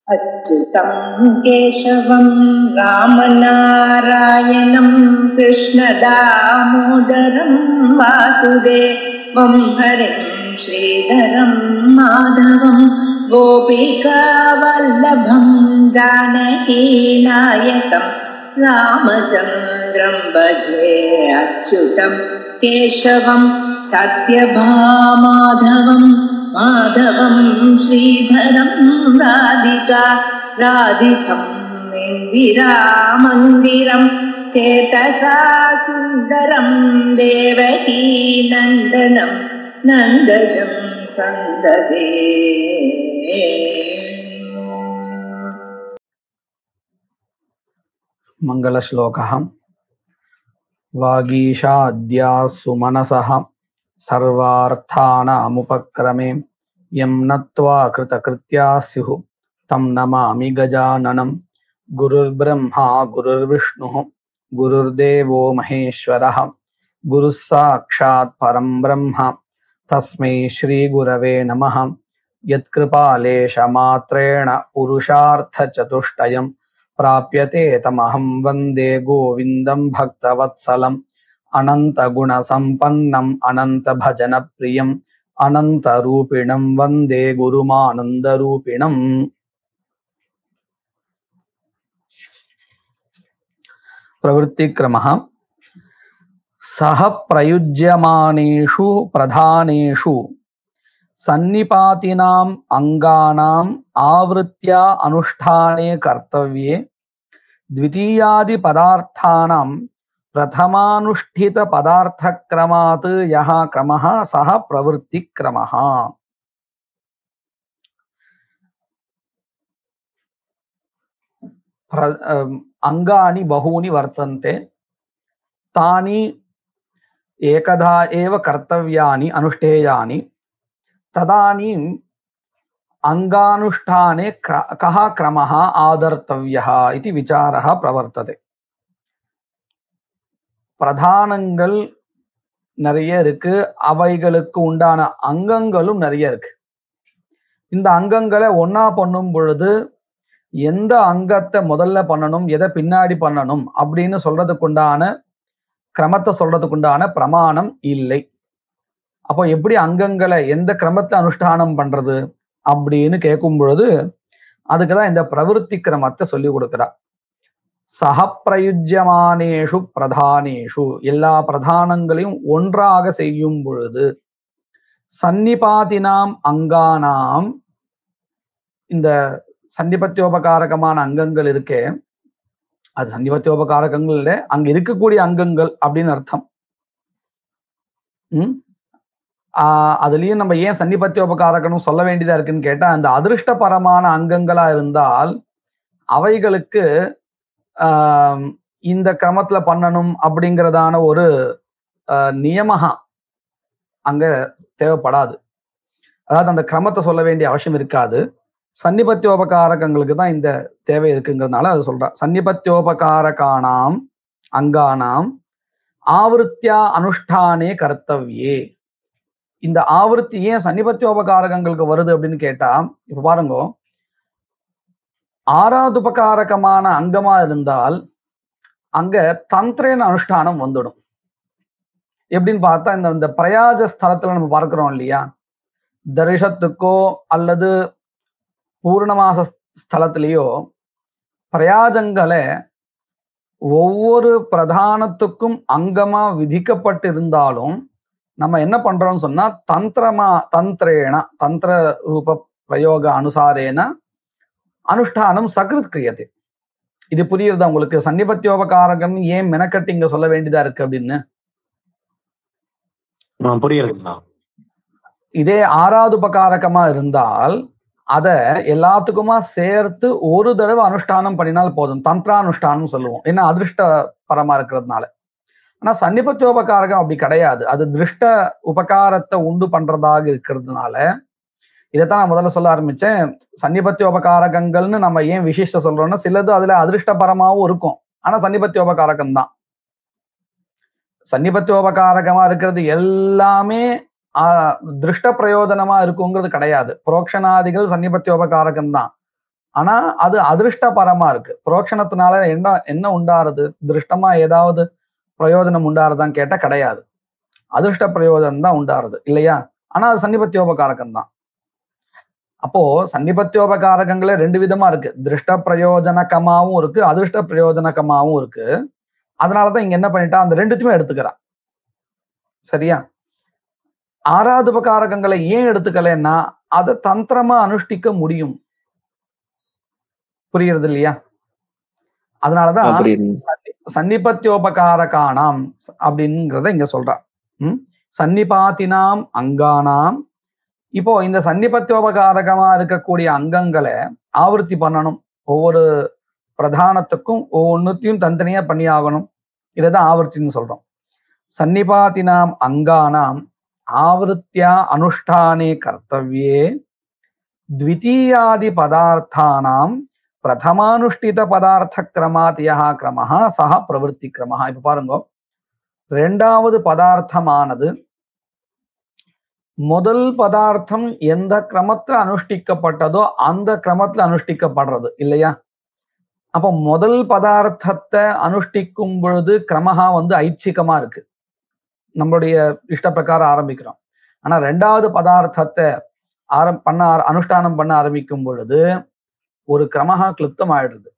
अच्युतं केशवं रामनारायणं कृष्णदामोदरं वासुदेवं हरिं श्रीधरं माधवं गोपिकावल्लभं जानकीनायकं रामचन्द्रं भजे। अच्युतं केशवं सत्यभामाधवं माधवं श्रीधरं राधितं इन्दिरामन्दिरं चेतसा सुन्दरं देवकी नन्दनं नन्दजं सन्ददे। मंगलश्लोकः। वागीशाद्याः सुमनसः सर्वार्थानामुपक्रमे यं नत्वा कृतकृत्याः स्युः तं नमामि गजाननं। गुरुर्ब्रह्मा गुरुर्विष्णुः गुरुर्देवो महेश्वरः गुरुः साक्षात् परं ब्रह्म तस्मै श्रीगुरवे नमः। यत्कृपालेशमात्रेण पुरुषार्थचतुष्टयं प्राप्यते तमहं वन्दे गोविन्दं भक्तवत्सलम्। अनन्तगुणसम्पन्नम् अनन्तभजनप्रियम् अनन्तरूपिणं वन्दे गुरुमानन्दरूपिणम्। प्रवृत्तिक्रमः। सह प्रयुज्यमानेषु प्रधानेषु सन्निपातिनाम् अंगानाम् आवृत्त्या अनुष्ठाने कर्तव्ये द्वितीयादि पदार्थानां प्रथमानुष्ठित पदार्थक्रमात् यः क्रमः सः प्रवृत्तिक्रमः। अंगानि बहूनि वर्तन्ते तानि एकधा एव कर्तव्यानि अनुष्ठेयानि। तदानीम् अंगानुष्ठाने कः क्रमः आदर्तव्यः इति विचारः प्रवर्तते। பிரதானங்கள் நிறைய இருக்கு, அவைகளுக்கு உண்டான அங்கங்களும் நிறைய இருக்கு. இந்த அங்கங்களை ஒன்னா பண்ணும் பொழுது எந்த அங்கத்தை முதல்ல பண்ணணும் எதை பின்னாடி பண்ணணும் அப்படின்னு சொல்றதுக்குண்டான கிரமத்தை சொல்றதுக்குண்டான பிரமாணம் இல்லை. அப்போ எப்படி அங்கங்களை எந்த கிரமத்தை அனுஷ்டானம் பண்றது அப்படின்னு கேட்கும் பொழுது அதுக்குதான் இந்த பிரவருத்தி கிரமத்தை சொல்லி கொடுக்கிறார். சகப்பிரயுஜ்யமானேஷு பிரதானேஷு எல்லா பிரதானங்களையும் ஒன்றாக செய்யும் பொழுது சன்னிபாதினாம் அங்கானாம் இந்த சன்னிபத்தியோபகாரகமான அங்கங்கள் இருக்கே அது சன்னிபத்தியோபகாரகங்கள் இல்ல, அங்க இருக்கக்கூடிய அங்கங்கள் அப்படின்னு அர்த்தம். அதுலயும் நம்ம ஏன் சன்னிபத்தியோபகாரகனும் சொல்ல வேண்டியதா இருக்குன்னு கேட்டா அந்த அதிருஷ்டபரமான அங்கங்களா இருந்தால் அவைகளுக்கு இந்த கிரமத்துல பண்ணணும் அப்படிங்கிறதான ஒரு நியமகா அங்க தேவைப்படாது. அதாவது அந்த கிரமத்தை சொல்ல வேண்டிய அவசியம் இருக்காது. சன்னிபத்தியோபகாரகங்களுக்கு தான் இந்த தேவை இருக்குங்கிறதுனால அது சொல்ற. சன்னிபத்தியோபகாரகானாம் அங்கானாம் ஆவருத்தியா அனுஷ்டானே கர்த்தவ்யே. இந்த ஆவருத்தி ஏன் சன்னிபத்தியோபகாரகங்களுக்கு வருது அப்படின்னு கேட்டா இப்ப பாருங்க, ஆராதுபகாரகமான அங்கமா இருந்தால் அங்க தந்திரேன அனுஷ்டானம் வந்துடும். எப்படின்னு பார்த்தா இந்த பிரயாஜ ஸ்தலத்துல நம்ம பார்க்கிறோம் இல்லையா, தரிசத்துக்கோ அல்லது பூர்ணமாச ஸ்தலத்திலேயோ பிரயாஜங்களை ஒவ்வொரு பிரதானத்துக்கும் அங்கமா விதிக்கப்பட்டிருந்தாலும் நம்ம என்ன பண்றோம்னு சொன்னா தந்திரேன தந்திர ரூப பிரயோக அனுசாரேன அனுஷ்டானம் சகிருத் கிரியது. இது புரியுறதா உங்களுக்கு? சன்னிபத்தியோபகாரகம் ஏன் மெனக்கட்டு இங்க சொல்ல வேண்டியதா இருக்கு அப்படின்னு புரியுதுங்களா? இதே ஆராதுபகாரகமா இருந்தால் அத எல்லாத்துக்குமா சேர்த்து ஒரு தடவை அனுஷ்டானம் பண்ணினால் போதும், தந்திரானுஷ்டானம் சொல்லுவோம், ஏன்னா அதிருஷ்டபரமா இருக்கிறதுனால. ஆனா சன்னிபத்தியோபகாரகம் அப்படி கிடையாது, அது திருஷ்ட உபகாரத்தை உண்டு பண்றதாக இருக்கிறதுனால இதைத்தான் நான் முதல்ல சொல்ல ஆரம்பிச்சேன். சன்னிபத்தியோபகாரகங்கள்னு நம்ம ஏன் விசிஷ்ட சொல்றோம்னா சிலது அதுல அதிருஷ்டபரமாவும் இருக்கும், ஆனா சன்னிபத்தியோபகாரகம் தான். சன்னிபத்தியோபகாரகமா இருக்கிறது எல்லாமே திருஷ்ட பிரயோஜனமா இருக்குங்கிறது கிடையாது. புரோக்ஷனாதிகள் சன்னிபத்தியோபகாரகம் தான், ஆனா அது அதிருஷ்டபரமா இருக்கு. புரோக்ஷணத்தினால என்ன உண்டாருது? திருஷ்டமா ஏதாவது பிரயோஜனம் உண்டாருதான்னு கேட்டா கிடையாது. அதிர்ஷ்ட பிரயோஜனம் தான் உண்டாருது இல்லையா? ஆனா அது சன்னிபத்தியோபகாரகம் தான். அப்போ சன்னிபத்தியோபகாரகங்களே ரெண்டு விதமா இருக்கு. திருஷ்ட பிரயோஜனகமாவும் இருக்கு, அதிர்ஷ்ட பிரயோஜனகமாவும் இருக்கு. அதனாலதான் இங்க என்ன பண்ணிட்டா அந்த ரெண்டுத்தையுமே எடுத்துக்கிறான். சரியா? ஆராதுபகாரகங்களை ஏன் எடுத்துக்கலன்னா அதை தந்திரமா அனுஷ்டிக்க முடியும். புரியுறது இல்லையா? அதனாலதான் சன்னிபத்தியோபகாரகானாம் அப்படிங்கிறத இங்க சொல்றான். சன்னிபாத்தினாம் அங்கானாம். இப்போ இந்த சன்னிபத்தியோபகாரகமா இருக்கக்கூடிய அங்கங்களை ஆவர்த்தி பண்ணணும். ஒவ்வொரு பிரதானத்துக்கும் ஒவ்வொன்னுத்தையும் தனித்தனியா பண்ணி ஆகணும். இதைதான் ஆவர்த்தின்னு சொல்றோம். சன்னிபாத்தினாம் அங்கானாம் ஆவருத்தியா அனுஷ்டானே கர்த்தவ்யே த்விதீயாதி பதார்த்தானாம் பிரதமானுஷ்டித பதார்த்த கிரமாத் யஹ கிரமஹ சஹ பிரவருத்தி கிரமஹ. இப்ப பாருங்க, ரெண்டாவது பதார்த்தமானது முதல் பதார்த்தம் எந்த கிரமத்துல அனுஷ்டிக்கப்பட்டதோ அந்த கிரமத்துல அனுஷ்டிக்கப்படுறது இல்லையா? அப்ப முதல் பதார்த்தத்தை அனுஷ்டிக்கும் பொழுது கிரமஹா ஐச்சிகமா இருக்கு, நம்மளுடைய இஷ்ட பிரகாரம் ஆரம்பிக்கிறோம். ஆனா ரெண்டாவது பதார்த்தத்தை அனுஷ்டானம் பண்ண ஆரம்பிக்கும் பொழுது ஒரு கிரமஹா கிளுப்தம் ஆயிடுறது.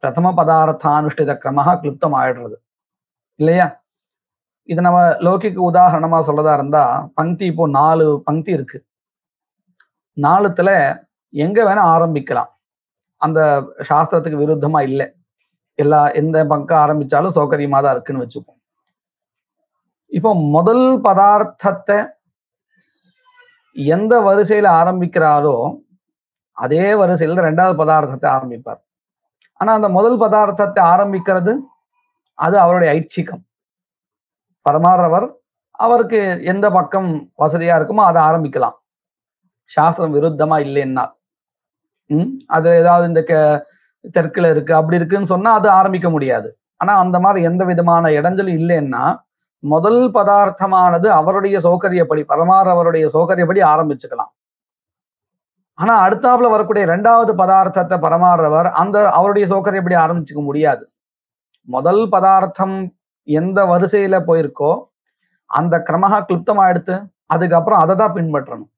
பிரதம பதார்த்தானுஷ்டித கிரமஹா கிளுப்தம் ஆயிடுறது இல்லையா? இது நம்ம லௌகிக உதாரணமா சொல்றதா இருந்தா, பங்கி இப்போ 4 பங்கி இருக்கு. 4த்துல எங்க வேணா ஆரம்பிக்கலாம், அந்த சாஸ்திரத்துக்கு விருத்தமா இல்லை. எந்த பங்க ஆரம்பிச்சாலும் சௌகரியமா தான் இருக்குன்னு வச்சுப்போம். இப்போ முதல் பதார்த்தத்தை எந்த வரிசையில ஆரம்பிக்கிறாரோ அதே வரிசையில ரெண்டாவது பதார்த்தத்தை ஆரம்பிப்பார். ஆனா அந்த முதல் பதார்த்தத்தை ஆரம்பிக்கிறது அது அவருடைய ஐச்சிகம். பரமாறவர் அவருக்கு எந்த பக்கம் வசதியா இருக்குமோ அதை ஆரம்பிக்கலாம், சாஸ்திரம் விருத்தமா இல்லைன்னா. அது ஏதாவது இந்த தெற்குல இருக்கு அப்படி இருக்குன்னு சொன்னா அது ஆரம்பிக்க முடியாது. ஆனா அந்த மாதிரி எந்த விதமான இடைஞ்சலும் இல்லைன்னா முதல் பதார்த்தமானது அவருடைய சௌகரியப்படி, பரமாறவருடைய சௌகரியப்படி ஆரம்பிச்சுக்கலாம். ஆனா அடுத்தாப்புல வரக்கூடிய ரெண்டாவது பதார்த்தத்தை பரமாறவர் அவருடைய சௌகரியப்படி ஆரம்பிச்சுக்க முடியாது. முதல் பதார்த்தம் எந்த வரிசையில போயிருக்கோ அந்த கிரமஹா கிளுப்தமா எடுத்து அதுக்கப்புறம் அதை தான் பின்பற்றணும்.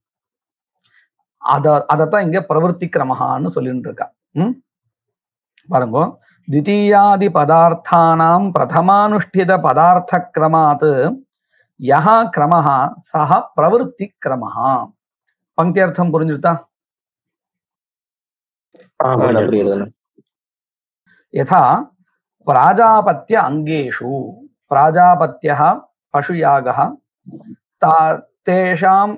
அதைத்தான் இங்க பிரவருத்தி கிரமஹான்னு சொல்லிட்டு இருக்கா. பாருங்க, த்விதீயாதி பதார்த்தானாம் பிரதமானுஷ்டித பதார்த்த கிரமாத் யஹ கிரமஹ சஹ பிரவருத்தி கிரமஹ. பங்கி அர்த்தம் புரிஞ்சுட்டா? யதா பிராஜாபத்ய அங்கேஷு, பிராஜாபத்யः பசுயாகः தேஷாம்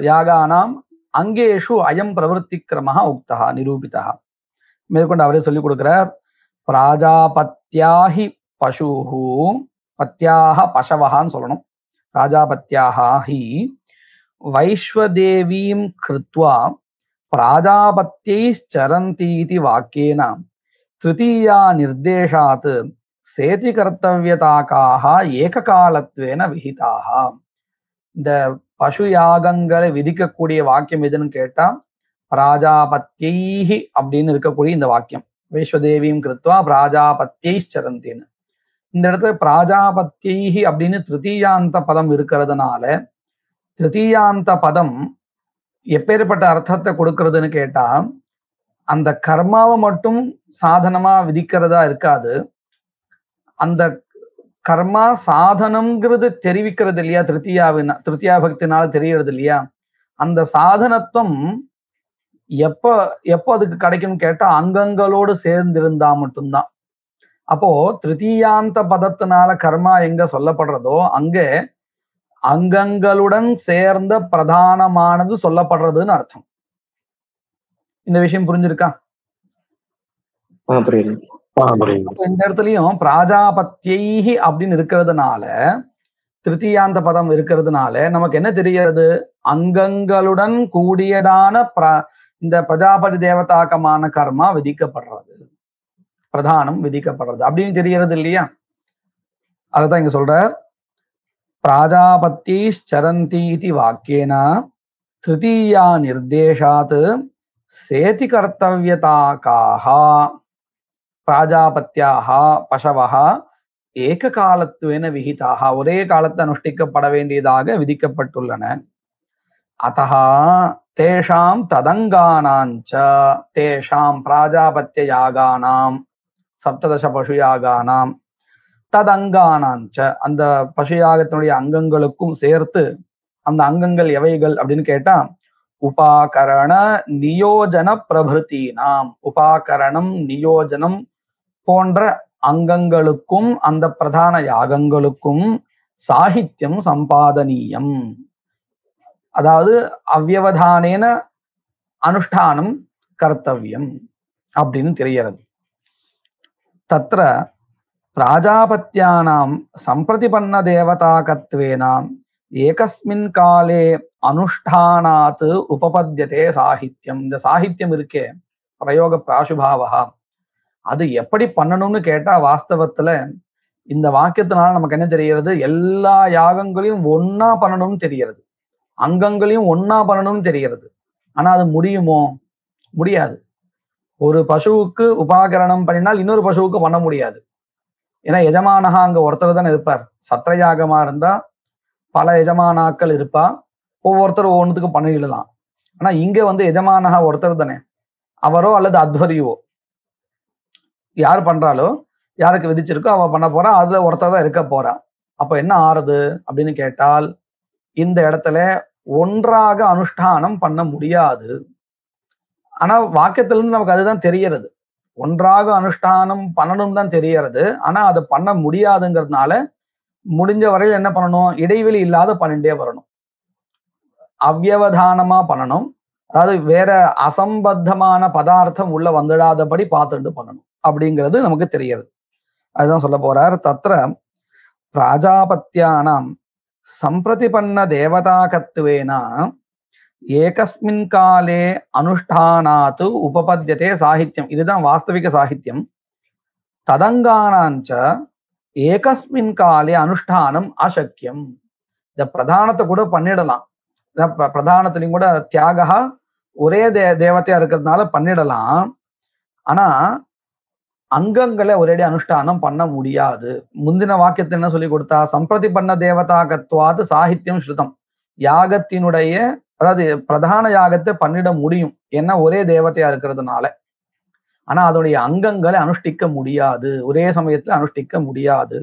யாகானாம் அங்கேஷு அயம் பிரவருத்தி கிரமஹ உக்தः நிரூபிதः. மேற்கொண்டு அவரே சொல்லிக் கொடுக்கிறார். பிராஜாபத்யாஹி பசுஹு, பத்யாக பசவஹான்னு சொல்லணும். பிராஜாபத்யாஹி வைஸ்வதேவீம் கிருத்வா பிராஜாபத்யைச்சரந்தீதி வாக்கியேன திருத்தீயா நிர்தேசாத் சேதி கர்த்தவியதாக்காக ஏககாலத்வேன விஹிதாக. இந்த பசு யாகங்களை விதிக்கக்கூடிய வாக்கியம் எதுன்னு கேட்டா பிராஜாபத்யைஹி அப்படின்னு இருக்கக்கூடிய இந்த வாக்கியம், வைஸ்வதேவீம் கிருத்வா பிராஜாபத்யைச்சரந்தின்னு. இந்த இடத்துல பிராஜாபத்யைஹி அப்படின்னு திருத்தீயாந்த பதம் இருக்கிறதுனால திருத்தீயாந்த பதம் எப்பேற்பட்ட அர்த்தத்தை கொடுக்கறதுன்னு கேட்டா அந்த கர்மாவை மட்டும் சாதனமா விதிக்கிறதா இருக்காது. அந்த கர்மா சாதனம்ங்கிறது தெரிவிக்கிறது இல்லையா, திருத்தியா பக்தினால தெரியறது இல்லையா, அந்த சாதனத்துவம் எப்போ அதுக்கு கிடைக்கும் கேட்டா அங்கங்களோடு சேர்ந்திருந்தா மட்டும்தான். அப்போ திருத்தீயாந்த பதத்தினால கர்மா எங்க சொல்லப்படுறதோ அங்கே அங்கங்களுடன் சேர்ந்த பிரதானமானது சொல்லப்படுறதுன்னு அர்த்தம். இந்த விஷயம் புரிஞ்சிருக்கா? இந்த இடத்துலயும் பிராஜாபத்யைஹி அப்படின்னு இருக்கிறதுனால, திருத்தீயாந்த பதம் இருக்கிறதுனால நமக்கு என்ன தெரிகிறது, அங்கங்களுடன் கூடியதான இந்த பிரஜாபதி தேவதாக்கமான கர்மா விதிக்கப்படுறது, பிரதானம் விதிக்கப்படுறது அப்படின்னு தெரிகிறது இல்லையா? அதுதான் இங்க சொல்ற. பிராஜாபத்யைச்சரந்தீதி வாக்கியேன திருத்தீயா நிர்தேசாத் சேதி கர்த்தவியதாகாக பிராஜாபத்யாக பசவः ஏககாலத்துவேன விஹிதாக ஒரே காலத்தை அனுஷ்டிக்கப்பட வேண்டியதாக விதிக்கப்பட்டுள்ளன. அத்தः தேஷாம் ததங்கானாஞ்ச தேஷாம் பிராஜாபத்ய யாகானாம் சப்ததச பசுயாகானாம் ததங்கானாஞ்ச அந்த பசுயாகத்தினுடைய அங்கங்களுக்கும் சேர்த்து அந்த அங்கங்கள் எவைகள் அப்படின்னு கேட்டா உபாகரண நியோஜன பிரபிருத்தீனாம் உபாகரணம் நியோஜனம் போன்ற அங்கங்களுக்கும் அந்த பிரதான யாகங்களுக்கும் சாகித்யம் சம்பாதனீயம், அதாவது அவ்யவதானேன அனுஷ்டானம் கர்த்தவியம் அப்படின்னு தெரிகிறது. தத்ர பிராஜாபத்யானாம் சம்பிரதிபன்ன தேவதாகத்வேனாம் ஏகஸ்மின் காலே அனுஷ்டானாத் உபபத்யதே சாகித்யம். இந்த சாகித்யம் இருக்கே பிரயோக பிராசுபாவா, அது எப்படி பண்ணணும்னு கேட்டா வாஸ்தவத்துல இந்த வாக்கியத்தினால நமக்கு என்ன தெரிகிறது, எல்லா யாகங்களையும் ஒன்னா பண்ணணும்னு தெரிகிறது, அங்கங்களையும் ஒன்னா பண்ணணும்னு தெரிகிறது. ஆனா அது முடியுமோ? முடியாது. ஒரு பசுவுக்கு உபாகரணம் பண்ணினால் இன்னொரு பசுவுக்கு பண்ண முடியாது. ஏன்னா எஜமானகா அங்க ஒருத்தர் தானே இருப்பார். சத்திரயாகமா இருந்தா பல எஜமானாக்கள் இருப்பா, ஒவ்வொருத்தரும் ஒவ்வொன்றுத்துக்கு பண்ணிடலாம். ஆனா இங்க எஜமானகா ஒருத்தர் தானே, அவரோ அல்லது அத்வரியோ யார் பண்றாலோ யாருக்கு விதிச்சிருக்கோ அவ பண்ண போறா, அதுல ஒருத்தர் தான் இருக்க போறா. அப்ப என்ன ஆறுது அப்படின்னு கேட்டால் இந்த இடத்துல ஒன்றாக அனுஷ்டானம் பண்ண முடியாது. ஆனா வாக்கியத்துல இருந்து நமக்கு அதுதான் தெரியறது, ஒன்றாக அனுஷ்டானம் பண்ணணும் தான் தெரியறது. ஆனா அதை பண்ண முடியாதுங்கிறதுனால முடிஞ்ச வரையில் என்ன பண்ணணும், இடைவெளி இல்லாத பண்ணிட்டே வரணும், அவ்யவதானமா பண்ணணும். அதாவது வேற அசம்பத்தமான பதார்த்தம் உள்ள வந்துடாதபடி பார்த்துட்டு பண்ணணும் அப்படிங்கிறது நமக்கு தெரிகிறது. அதுதான் சொல்ல போறார். தத்ர பிராஜாபத்யானாம் சம்பிரதிபன்ன தேவதாகத்வேனா ஏகஸ்மின் காலே அனுஷ்டானாத்து உபபத்யதே சாகித்யம். இதுதான் வாஸ்தவிக சாகித்யம். ததங்கானாஞ்ச ஏகஸ்மின் காலே அனுஷ்டானம் அசக்கியம். இந்த பிரதானத்தை கூட பண்ணிடலாம், பிரதானத்திலையும் கூட தியாகா ஒரே தேவத்தையா இருக்கிறதுனால பண்ணிடலாம். ஆனா அங்கங்களை ஒரேடி அனுஷ்டானம் பண்ண முடியாது. முந்தின வாக்கியத்தை என்ன சொல்லி கொடுத்தா, சம்பிரதிபன்ன தேவதாகத்வாது சாகித்யம் ஸ்ருதம். யாகத்தினுடைய அதாவது பிரதான யாகத்தை பண்ணிட முடியும், ஏன்னா ஒரே தேவதையா இருக்கிறதுனால. ஆனா அதனுடைய அங்கங்களை அனுஷ்டிக்க முடியாது, ஒரே சமயத்துல அனுஷ்டிக்க முடியாது.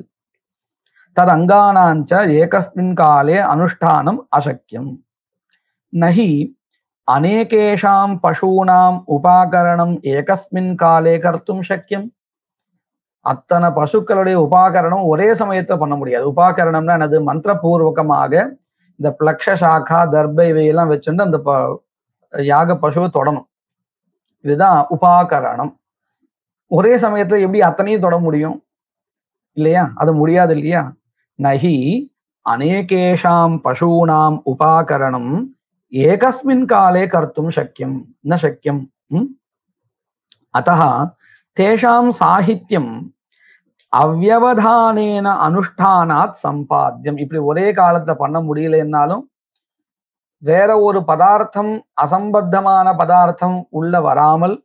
தது அங்கானாஞ்ச ஏகஸ்மின் காலே அனுஷ்டானம் அசக்கியம். நஹி அநேகேஷாம் பசூனாம் உபாகரணம் ஏகஸ்மின் காலே கர்த்தும் சக்கியம். அத்தனை பசுக்களுடைய உபாகரணம் ஒரே சமயத்தை பண்ண முடியாது. உபாகரணம்னா என்னது, மந்திரபூர்வகமாக இந்த பிளக்ஷ சாக்கா தர்பை இவையெல்லாம் வச்சுட்டு அந்த யாக பசுவை தொடணும். இதுதான் உபாகரணம். ஒரே சமயத்துல எப்படி அத்தனையும் தொட முடியும் இல்லையா, அது முடியாது இல்லையா. நஹி அநேகேஷாம் பசூனாம் உபாகரணம் ஏகஸ்மின் காலே கர்த்தும் சக்கியம் ந சக்கியம். அத்தஹ தேஷாம் சாகித்யம் அவ்யவதானேன அனுஷ்டானாத் சம்பாத்தியம். இப்படி ஒரே காலத்துல பண்ண முடியலன்னாலும் வேற ஒரு பதார்த்தம் அசம்பத்தமான பதார்த்தம் உள்ள வராமல்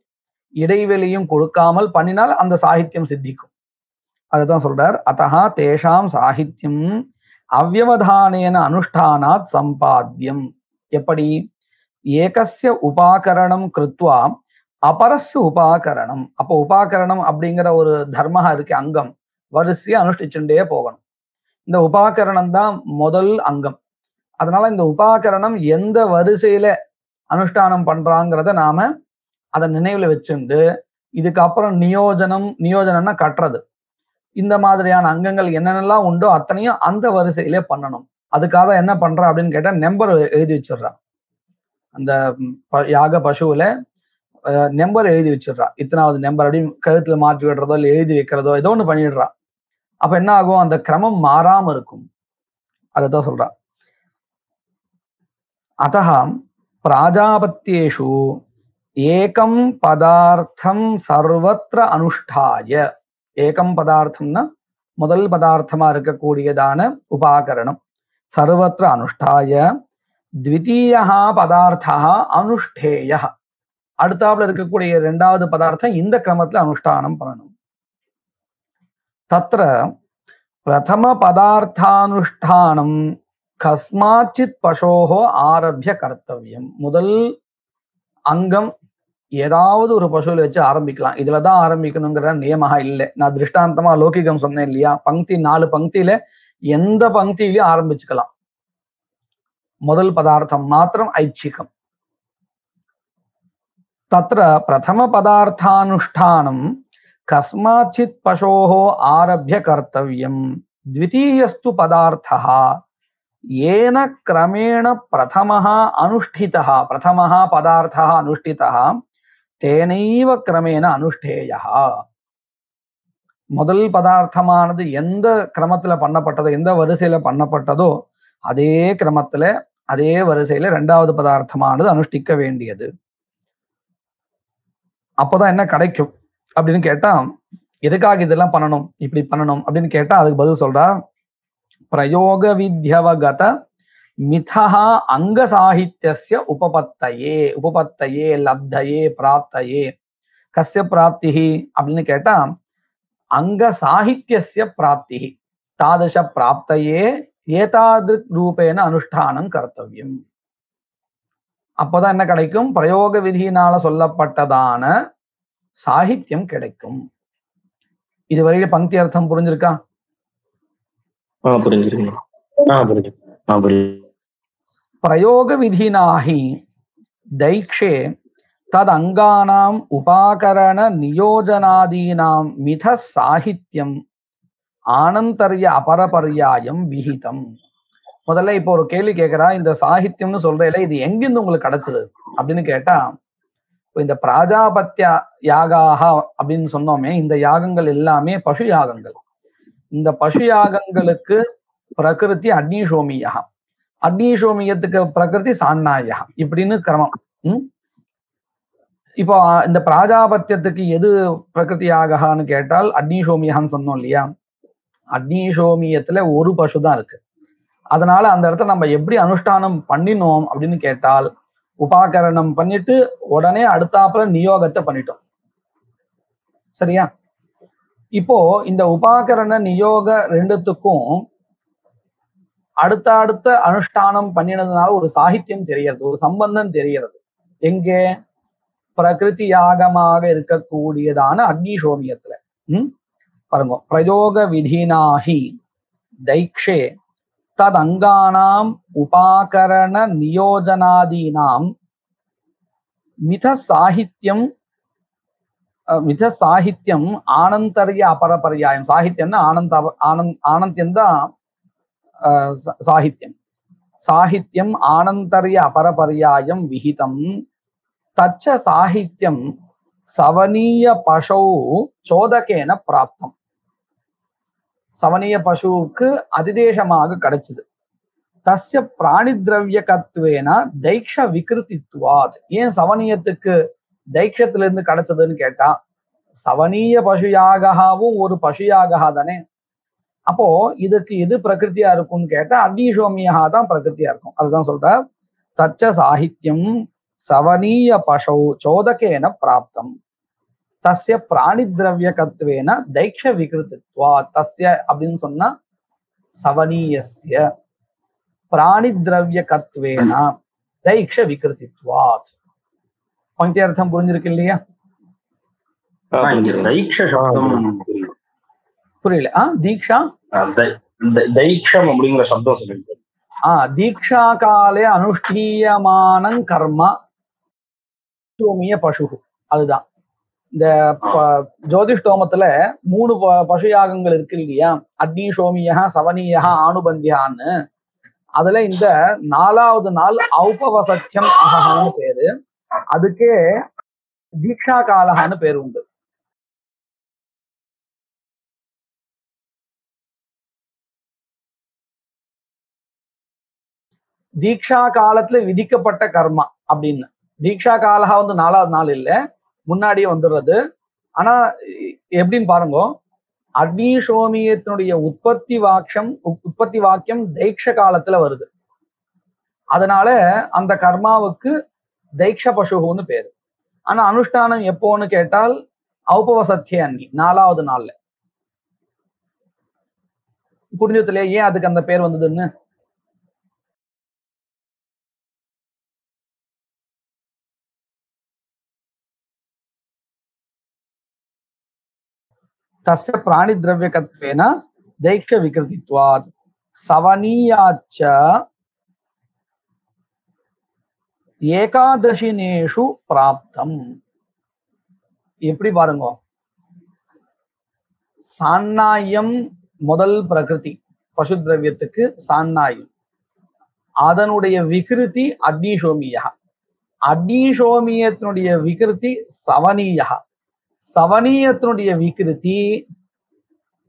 இடைவெளியும் கொடுக்காமல் பண்ணினால் அந்த சாகித்யம் சித்திக்கும். அதுதான் சொல்றார். அத்தஹ தேஷாம் சாகித்யம் அவ்யவதானேன அனுஷ்டானாத் சம்பாத்தியம். எப்படி, ஏகஸ்ய உபாகரணம் கிருத்வா அபரஸ்ய உபாகரணம். அப்போ உபாகரணம் அப்படிங்கிற ஒரு தர்மம் இருக்கு, அங்கம் வரிசையா அனுஷ்டிச்சுட்டே போகணும். இந்த உபாகரணம் தான் முதல் அங்கம். அதனால இந்த உபாகரணம் எந்த வரிசையில அனுஷ்டானம் பண்றாங்கிறத நாம அதை நினைவுல வச்சுண்டு, இதுக்கப்புறம் நியோஜனம்னா கட்டுறது, இந்த மாதிரியான அங்கங்கள் என்னென்னலாம் உண்டோ அத்தனையும் அந்த வரிசையிலே பண்ணணும். அதுக்காக என்ன பண்றா அப்படின்னு கேட்டா நம்பர் எழுதி வச்சிடுறா. அந்த யாக பசுவுல நம்பர் எழுதி வச்சிடுறா, இத்தனாவது நம்பர் அப்படின்னு கழுத்துல மாற்றி விடுறதோ இல்லை எழுதி வைக்கிறதோ ஏதோ ஒண்ணு பண்ணிடுறா. அப்ப என்ன ஆகும், அந்த கிரமம் மாறாம இருக்கும். அததான் சொல்றா. அத்தஹ பிராஜாபத்யேஷு ஏகம் பதார்த்தம் சர்வத்திர அனுஷ்டாய. ஏகம் பதார்த்தம்னா முதல் பதார்த்தமா இருக்கக்கூடியதான உபாகரணம். சர்வத்திர அனுஷ்டாய த்விதீயா பதார்த்தா அனுஷ்டேய. அடுத்தாப்புல இருக்கக்கூடிய இரண்டாவது பதார்த்தம் இந்த கிரமத்துல அனுஷ்டானம் பண்ணணும். தத்ர பிரதம பதார்த்தானுஷ்டானம் கஸ்மாச்சித் பசோஹோ ஆரம்பிய கர்த்தவியம். முதல் அங்கம் ஏதாவது ஒரு பசுவில் வச்சு ஆரம்பிக்கலாம். இதுலதான் ஆரம்பிக்கணுங்கிற நியமமா இல்லை. நான் திருஷ்டாந்தமா லௌகிகம் சொன்னேன் இல்லையா, பங்கி 4 பங்கியில எந்த பங்கியிலையும் ஆரம்பிச்சுக்கலாம். முதல் பதார்த்தம் மாத்திரம் ஐச்சிகம். தத்ர பிரதம பதார்த்தானுஷ்டானம் கஸ்மாச்சித் பசோஹோ ஆரம்பிய கர்த்தவியம். த்விதீயஸ்து பதார்த்தः येन क्रमेण प्रथमः अनुष्ठितः, प्रथमः पदार्थः अनुष्ठितः तेनैव क्रमेण अनुष्ठेयः. முதல் பதார்த்தமானது எந்த கிரமத்துல பண்ணப்பட்டதோ, எந்த வரிசையில பண்ணப்பட்டதோ அதே கிரமத்துல அதே வரிசையில இரண்டாவது பதார்த்தமானது அனுஷ்டிக்க வேண்டியது. அப்பதான் என்ன கிடைக்கும் அப்படின்னு கேட்டா, எதுக்காக இதெல்லாம் பண்ணணும், இப்படி பண்ணணும் அப்படின்னு கேட்டா அதுக்கு பதில் சொல்றா, பிரயோக வித்யவகத மிதஹ அங்க சாஹித்யஸ்ய உபபத்தயே. உபபத்தயே லப்தயே பிராப்தயே. கஸ்ய பிராப்திஹி அப்படின்னு கேட்டா அங்க சாஹித்யஸ்ய பிராப்திஹி தாதச பிராப்தயே ஏதாதிருக் ரூபேன அனுஷ்டானம் கர்த்தவியம். அப்பதான் என்ன கிடைக்கும், பிரயோக விதியினால சொல்லப்பட்டதான சாகித்யம் கிடைக்கும். இதுவரையில பங்கி அர்த்தம் புரிஞ்சிருக்கா? பிரயோக விதினாஹி தைக்ஷே தத் அங்கானாம் உபாகரண நியோஜனாதீனாம் மித சாகித்யம் ஆனந்தர்ய அபரபர்யாயம் விஹிதம். முதல்ல இப்போ ஒரு கேள்வி கேட்கிறா, இந்த சாகித்யம்னு சொல்றதுல இது எங்கிருந்து உங்களுக்கு கிடைச்சது அப்படின்னு கேட்டா, இந்த பிராஜாபத்திய யாகாக அப்படின்னு சொன்னோமே, இந்த யாகங்கள் எல்லாமே பசு யாகங்கள். இந்த பசு யாகங்களுக்கு பிரகிருதி அக்னிஷோமியா, அக்னிஷோமியத்துக்கு பிரகிருதி சான்னாயா, இப்படின்னு கிரமம். இப்போ இந்த பிராஜாபத்தியத்துக்கு எது பிரகிருதி யாகான்னு கேட்டால் அக்னிஷோமியான்னு சொன்னோம் இல்லையா. அக்னிஷோமியத்துல ஒரு பசு தான் இருக்கு. அதனால அந்த இடத்துல நம்ம எப்படி அனுஷ்டானம் பண்ணினோம் அப்படின்னு கேட்டால், உபாகரணம் பண்ணிட்டு உடனே அடுத்தாப்புல நியோகத்தை பண்ணிட்டோம். சரியா? இப்போ இந்த உபாகரண நியோக ரெண்டுத்துக்கும் அடுத்த அனுஷ்டானம் பண்ணினதுனால ஒரு சாகித்யம் தெரியறது, ஒரு சம்பந்தம் தெரியறது. எங்கே? பிரகிருதி யாகமாக இருக்கக்கூடியதான அக்னிஷோமியத்துல. பாருங்க, பிரயோக விதினாஹி தைக்ஷே தத் அங்கானாம் உபாகரண நியோஜனாதீனாம் மித சாகித்யம் ஆனந்தர்ய அபரபர்யாயம். சாகித்யம்னா ஆனந்தியம் தான் சாகித்யம். சாகித்யம் ஆனந்தர்ய அபரபர்யாயம் விஹிதம். தச்ச சாகித்யம் சவனீய பசௌ சோதகேன பிராப்தம். சவனீய பசுவுக்கு அதிதேசமாக கிடைச்சது. தஸ்ய பிராணி திரவியகத்வேன தைக்ஷ விகிருதித்வாத். ஏன் சவனீயத்துக்கு தைக்ஷத்திலிருந்து கிடைச்சதுன்னு கேட்டா, சவனீய பசுயாகவும் ஒரு பசுயாக தானே. அப்போ இதுக்கு எது பிரகிருத்தியா இருக்கும்னு கேட்டா அக்னிஷோமியா தான் பிரகிருத்தியா இருக்கும். அதுதான் சொல்ற, தச்ச சாகித்யம் சவனீய பசௌ சோதகேன பிராப்தம். தஸ்ய பிராணி திரவியகத்வேன தைக்ஷ விகிருதித்வா. தஸ்ய அப்படின்னு சொன்னா சவனீயஸ்ய பிராணி திரவியகத்வேன தைக்ஷ விகிருதித்வாத். பங்கி அர்த்தம் புரிஞ்சிருக்கு இல்லையா? புரியல? தீக்ஷா தைக்ஷம் அப்படிங்கிற சப்தம் சொல்லுங்க. தீக்ஷா காலே அனுஷ்டீயமான கர்ம சோமிய பசு. அதுதான் இந்த ஜோதிஷ்டோமத்துல 3 பசு யாகங்கள் இருக்கு இல்லையா, அக்னி சோமியா சவனீயா ஆனுபந்தியான்னு. அதுல இந்த 4வது நாள் ஔபவசத்தியம் அகஹான்னு பேரு. அதுக்கே தீக்ஷா காலஹான்னு பேரு உண்டு. தீக்ஷா காலத்துல விதிக்கப்பட்ட கர்மா அப்படின்னு. தீக்ஷா காலஹா 4வது நாள் இல்ல, முன்னாடியே வந்துடுறது. ஆனா எப்படின்னு பாருங்க, அக்னிஷோமியத்தினுடைய உற்பத்தி வாக்கியம் தைக்ஷ காலத்துல வருது. அதனால அந்த கர்மாவுக்கு தைக்ஷ பசுன்னு பேரு. ஆனா அனுஷ்டானம் எப்போன்னு கேட்டால் ஔபவசத்திய அன்னி 4வது நாள்ல. புரிஞ்சது இல்லையா ஏன் அதுக்கு அந்த பேர் வந்ததுன்னு? तस्य प्राणिद्रव्यकत्वेन दैक्यविकृतित्वात् सवनीयाच्च ஏகாதசினேஷு பிராப்தம். எப்படி பாருங்க, சான்னாயம் முதல் பிரகிருதி பசு திரவியத்துக்கு சான்னாயம், அதனுடைய விகிருதி அக்னிசோமியா, அக்னிசோமியத்தினுடைய விகிருதி சவனீயா, சவனீயத்தினுடைய விகிருதி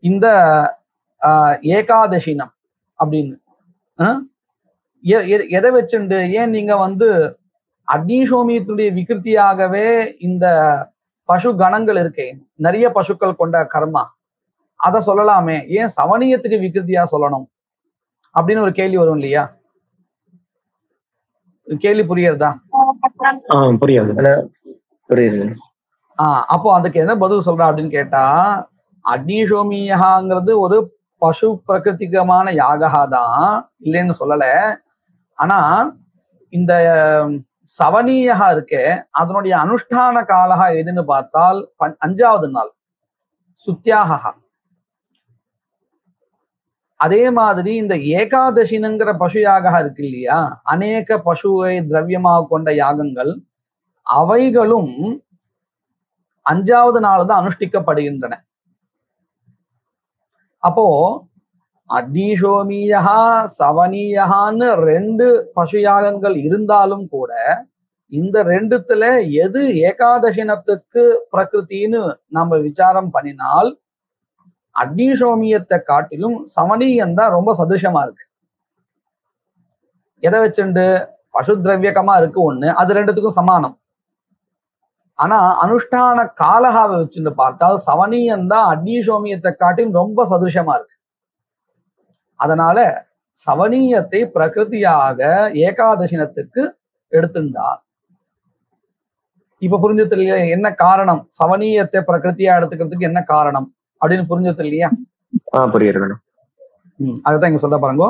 இந்த ஏகாதசினம் அப்படின்னு. எதை வச்சுண்டு ஏன் நீங்க அக்னிசோமியத்தினுடைய விகிருத்தியாகவே இந்த பசு கணங்கள் இருக்கே, நிறைய பசுக்கள் கொண்ட கர்மா, அத சொல்லலாமே, ஏன் சவனீயத்துக்கு விகிருத்தியா சொல்லணும் அப்படின்னு ஒரு கேள்வி வரும் இல்லையா? கேள்வி புரியுறதா? புரியுது. அப்போ அதுக்கு என்ன பதில் சொல்றா அப்படின்னு கேட்டா, அக்னிசோமியங்கிறது ஒரு பசு பிரகிருதிகமான யாகா தான், இல்லைன்னு சொல்லல. ஆனா இந்த சவனீயா இருக்கே, அதனுடைய அனுஷ்டான காலகா எதுன்னு பார்த்தால் 5வது நாள் சுத்தியாக. அதே மாதிரி இந்த ஏகாதசினுங்கிற பசு யாகா இருக்கு இல்லையா, அநேக பசுவை திரவியமாக கொண்ட யாகங்கள், அவைகளும் 5வது நாள் தான் அனுஷ்டிக்கப்படுகின்றன. அப்போ அக்னிசோமியா சவனீயான்னு 2 பசு யாகங்கள் இருந்தாலும் கூட இந்த 2த்துல எது ஏகாதசினத்துக்கு பிரகிருத்தின்னு நம்ம விசாரம் பண்ணினால் அக்னிசோமியத்தை காட்டிலும் சவனீயம் தான் ரொம்ப சதுஷமா இருக்கு. எதை வச்சுண்டு? பசு திரவியகமா இருக்கு ஒண்ணு, அது 2த்துக்கும் சமானம். ஆனா அனுஷ்டான காலகாவை வச்சுட்டு பார்த்தால் சவனீயம் தான் அக்னிசோமியத்தை காட்டிலும் ரொம்ப சதுஷமா இருக்கு. அதனால சவனீயத்தை பிரகிருதியாக ஏகாதசினத்துக்கு எடுத்துட்டார். இப்ப புரிஞ்சது இல்லையா என்ன காரணம், சவனீயத்தை பிரகிருதியா எடுத்துக்கிறதுக்கு என்ன காரணம் அப்படின்னு புரிஞ்சது இல்லையா? புரியுது. அதுதான் இங்க சொல்ல பாருங்க,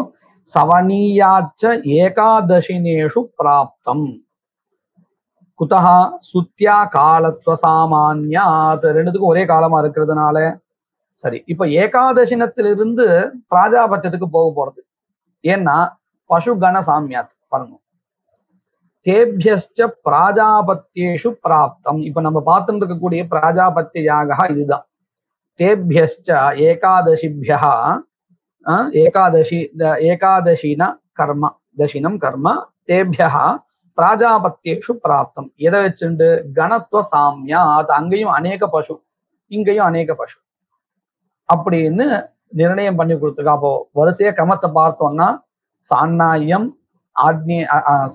சவனீயாச்ச ஏகாதசினேஷு பிராப்தம் குதஹா சுத்தியா காலத்துவ சாமான்யாத், 2த்துக்கும் ஒரே காலமா இருக்கிறதுனால. சரி, இப்ப ஏகாதசினத்திலிருந்து பிராஜாபத்தியத்துக்கு போக போறது ஏன்னா பசு கண சாமியாத் பாருங்க, தேபியஸ்ச பிராஜாபத்தியேஷு பிராப்தம். இப்ப நம்ம பார்த்துட்டு இருக்கக்கூடிய பிராஜாபத்திய யாகா இதுதான். தேபியஸ்ச ஏகாதசிபியா ஏகாதசின கர்ம தசினம் கர்ம தேபியா பிராஜாபத்தியேஷு பிராப்தம். எதை வச்சுண்டு? கணத்துவ சாமியா, அது அங்கேயும் அநேக பசு இங்கேயும் அநேக பசு அப்படின்னு நிர்ணயம் பண்ணி கொடுத்துருக்கா. அப்போ வரிசைய கிரமத்தை பார்த்தோம்னா சான்னாயம்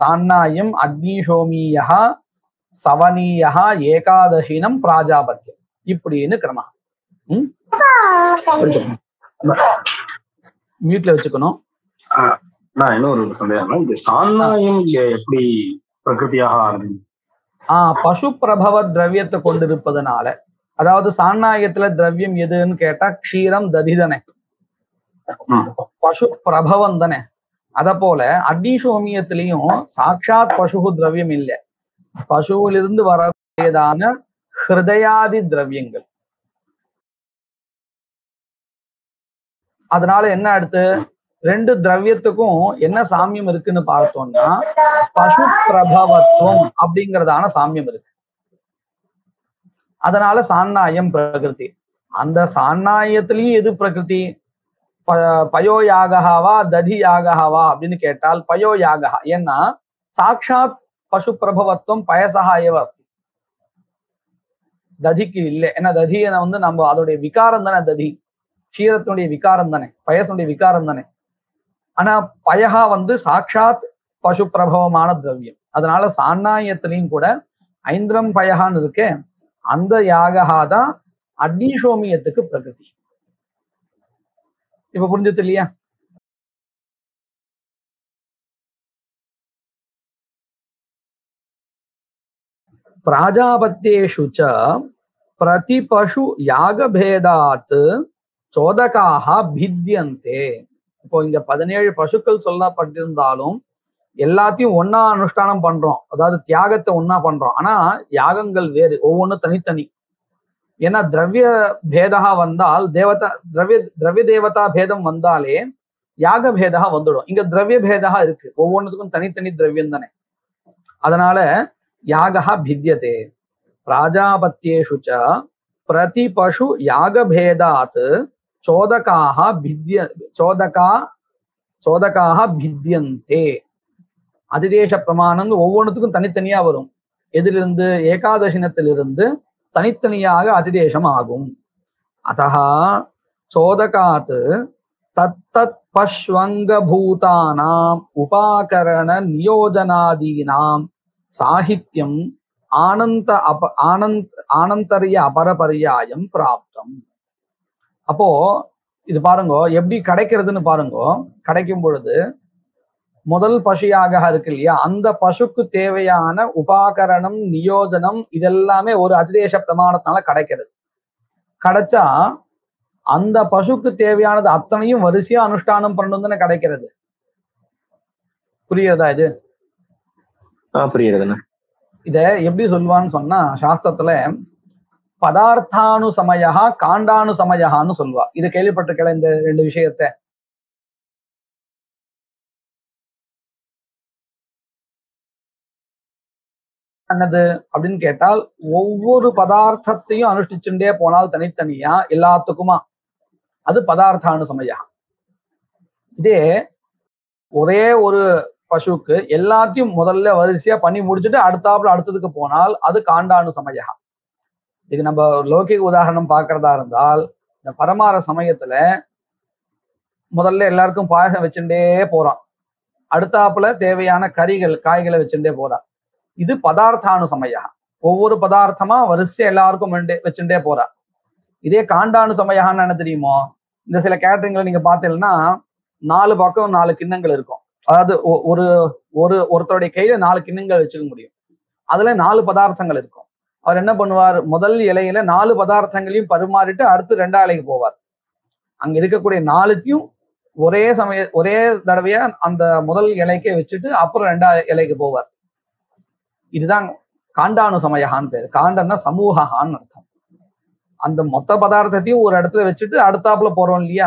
சான்னாயம் அக்னிசோமியா சவனீயா ஏகாதசினம் பிராஜாபத்தியம் இப்படின்னு கிரமம். மியூட்ல வச்சுக்கணும். நான் இன்னொரு சந்தேகம், இந்த சான்னாயம் எப்படி பிரகிருதியாக ஆகுது? பசு பிரபவ திரவியத்தை கொண்டிருப்பதனால, அதாவது சான்னாயத்துல திரவியம் எதுன்னு கேட்டா க்ஷீரம் ததி தானே, பசு பிரபவம் தானே. அத போல அக்னிசோமியத்திலையும் சாட்சாத் பசு திரவியம் இல்லை, பசுவிலிருந்து வரக்கூடியதான ஹிருதயாதி திரவியங்கள். அதனால என்ன அடுத்து 2 திரவியத்துக்கும் என்ன சாமியம் இருக்குன்னு பார்த்தோம்னா பசு பிரபவத்துவம் அப்படிங்கறதான சாமியம் இருக்கு. அதனால சான்னாயம் பிரகிருதி. அந்த சான்னாயத்திலையும் எது பிரகிருதி? பயோ யாகவா ததி யாகவா அப்படின்னு கேட்டால் பயோ யாகா. ஏன்னா சாட்சாத் பசு பிரபவத்துவம் பயசகாயவ ததிக்கு இல்லை. ஏன்னா ததியை நம்ம அதோடைய விகாரம் தானே, ததி க்ஷீரத்தினுடைய விகாரம் தானே, பயசனுடைய விகாரம் தானே. ஆனா பயகா சாட்சாத் பசு பிரபவமான திரவியம். அதனால சான்னாயத்திலையும் கூட ஐந்திரம் பயகான்னு இருக்கு, அந்த யாகா தான் அக்னிசோமியத்துக்கு பிரகிருதி. இப்ப புரிஞ்சது இல்லையா? பிராஜாபத்தியேஷு ச பிரதிபஷு யாகபேதாத் சோதகாக பித்யந்தே. இப்போ இங்க 17 பசுக்கள் சொல்லப்பட்டிருந்தாலும் எல்லாத்தையும் ஒன்னா அனுஷ்டானம் பண்றோம், அதாவது தியாகத்தை ஒன்னா பண்றோம். ஆனா யாகங்கள் வேறு, ஒவ்வொன்றும் தனித்தனி. ஏன்னா திரவிய பேதா வந்தால் திரவிய தேவதா பேதம் வந்தாலே யாக பேதா வந்துடும். இங்க திரவிய பேதா இருக்கு, ஒவ்வொன்றுக்கும் தனித்தனி திரவியம் தானே. அதனால யாகா பித்யதே. பிராஜாபத்தியேஷு ச பிரதிபஷு யாகபேதாத் சோதகாக பித்யந்தே. அதிதேச பிரமாணம் ஒவ்வொன்றுத்துக்கும் தனித்தனியா வரும். எதிலிருந்து? ஏகாதசினத்திலிருந்து தனித்தனியாக அதிதேசம் ஆகும். அதஹா சோதகாத் தத்தத் பஷ்வங்கபூதானாம் உபாகரண நியோஜனாதீனாம் சாஹித்யம் ஆனந்தரிய அபரபரியாயம் பிராப்தம். அப்போ இது பாருங்க எப்படி கிடைக்கிறதுன்னு பாருங்க. கிடைக்கும் பொழுது முதல் பசுயாக இருக்கு இல்லையா, அந்த பசுக்கு தேவையான உபாகரணம் நியோஜனம் இதெல்லாமே ஒரு அதிதேச பிரமாணத்தினால கிடைக்கிறது. கிடைச்சா அந்த பசுக்கு தேவையானது அத்தனையும் வரிசையா அனுஷ்டானம் பண்ணணும்னு கிடைக்கிறது. புரியுறதா இது? புரியுறதுண்ணா. இத எப்படி சொல்லுவான்னு சொன்னா, சாஸ்திரத்துல பதார்த்தானுசமயா காண்டானுசமயான்னு சொல்லுவா. இது கேள்விப்பட்டிருக்கல இந்த ரெண்டு விஷயத்த? என்னது அப்படின்னு கேட்டால், ஒவ்வொரு பதார்த்தத்தையும் அனுஷ்டிச்சுட்டே போனால் தனித்தனியா எல்லாத்துக்குமா, அது பதார்த்தானுசமயா. இதே ஒரே ஒரு பசுக்கு எல்லாத்தையும் முதல்ல வரிசையா பண்ணி முடிச்சுட்டு அடுத்ததுக்கு போனால் அது காண்டானுசமயா. இது நம்ம லௌகிக உதாரணம் பார்க்கறதா இருந்தால், இந்த பரமார சமயத்துல முதல்ல எல்லாருக்கும் பாயசம் வச்சுட்டே போறான், அடுத்தாப்புல தேவையான காய்களை வச்சுட்டே போறான். இது பதார்த்தானுசமயா. ஒவ்வொரு பதார்த்தமா வரிசையா எல்லாருக்கும் வச்சுட்டே போறா. இதே காண்டானுசமயான்னு என்ன தெரியுமோ, இந்த சில கேட்டரிங்ல நீங்க பார்த்தீங்கன்னா 4 பக்கம் 4 கிண்ணங்கள் இருக்கும். அதாவது ஒருத்தருடைய கையில 4 கிண்ணங்கள் வச்சுக்க முடியும். அதுல 4 பதார்த்தங்கள் இருக்கும். அவர் என்ன பண்ணுவார், முதல் இலையில 4 பதார்த்தங்களையும் பரிமாறிட்டு அடுத்து 2ஆம் இலைக்கு போவார். அங்க இருக்கக்கூடிய 4த்தையும் ஒரே தடவையா அந்த முதல் இலைக்கே வச்சுட்டு அப்புறம் 2ஆம் இலைக்கு போவார். இதுதான் காண்டானுசமயான்னு பேரு. காண்டன்னா சமூகான்னு அர்த்தம். அந்த மொத்த பதார்த்தத்தையும் ஒரு இடத்துல வச்சுட்டு அடுத்தாப்புல போறோம் இல்லையா,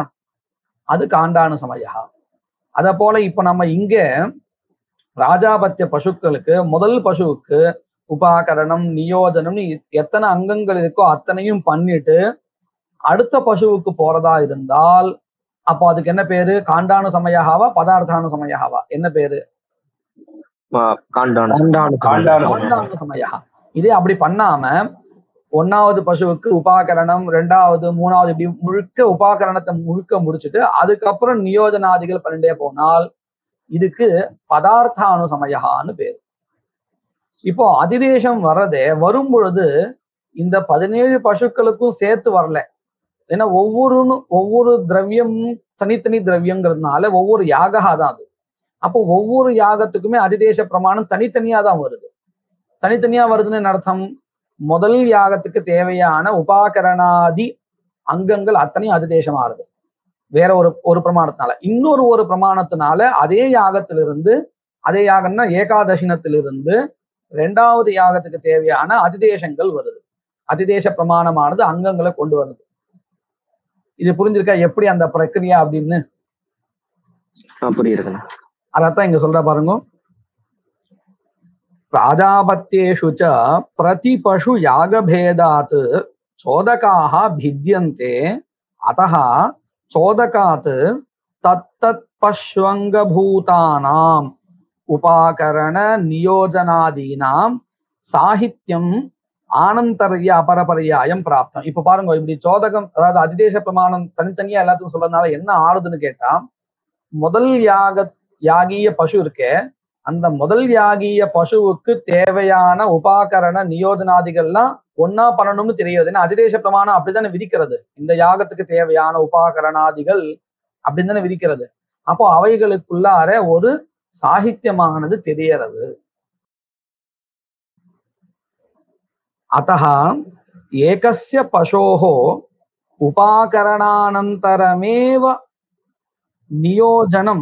அது காண்டானுசமயா. அத போல இப்ப நம்ம இங்க ராஜாபத்திய பசுக்களுக்கு முதல் பசுவுக்கு உபாகரணம் நியோஜனம் எத்தனை அங்கங்கள் இருக்கோ அத்தனையும் பண்ணிட்டு அடுத்த பசுவுக்கு போறதா இருந்தால் அப்போ அதுக்கு என்ன பேரு? காண்டானுசமயாவா பதார்த்தானுசமயாவா? என்ன பேரு? காண்டானுசமயா. இதே அப்படி பண்ணாம 1வது பசுவுக்கு உபாகரணம், 2வது 3வது இப்படி முழுக்க உபாகரணத்தை முடிச்சுட்டு அதுக்கப்புறம் நியோஜனாதிகள் பண்ணிட்டே போனால் இதுக்கு பதார்த்தானுசமயான்னு பேரு. இப்போ அதிதேசம் வரும் பொழுது இந்த 17 பசுக்களுக்கும் சேர்த்து வரல. ஏன்னா ஒவ்வொரு திரவியம் தனித்தனி திரவியங்கிறதுனால ஒவ்வொரு யாகா தான் அது. அப்போ ஒவ்வொரு யாகத்துக்குமே அதிதேச பிரமாணம் தனித்தனியா தான் வருது. தனித்தனியா வருதுன்னு அர்த்தம், முதல் யாகத்துக்கு தேவையான உபாகரணாதி அங்கங்கள் அத்தனையும் அதிதேசமா வருது வேற ஒரு பிரமாணத்தினால. இன்னொரு பிரமாணத்தினால அதே யாகம்னா ஏகாதசினத்திலிருந்து 2வது யாகத்துக்கு தேவையான அதிதேசங்கள் வருது. அதிதேச பிரமாணமானது அங்கங்களை கொண்டு வருது. இது புரிஞ்சிருக்கா எப்படி அந்த பிரக்கிரியா அப்படின்னு? புரியுதுண்ணா. அதத்தான் இங்க சொல்ற பாருங்க. பிராஜாபத்தியேஷு ச பிரதிபஷு யாகபேதாத் சோதகாக பித்யந்தே அதஹ சோதகாத் தத்தத் பஷ்வங்கபூதானாம் உபாகரண நியோஜனாதீனாம் சாஹித்யம் ஆனந்தரிய அபரபரியாயம் பிராப்தம். இப்ப பாருங்க, இப்படி சோதகம் அதாவது அதிதேச பிரமாணம் தனித்தனியா எல்லாத்துக்கும் சொல்றதுனால என்ன ஆறுதுன்னு கேட்டா, முதல் யாகிய பசு இருக்கே, அந்த முதல் யாகிய பசுவுக்கு தேவையான உபாகரண நியோஜனாதிகள்லாம் ஒன்னா பண்ணணும்னு தெரியாது. ஏன்னா அதிதேச பிரமாணம் அப்படித்தானே விதிக்கிறது. இந்த யாகத்துக்கு தேவையான உபாகரணாதிகள் அப்படின்னு தானே விதிக்கிறது. அப்போ அவைகளுக்குள்ளார ஒரு சாகித்யமானது தெரியறது. अतः एकस्य पशोः उपाकरणानन्तरमेव नियोजनं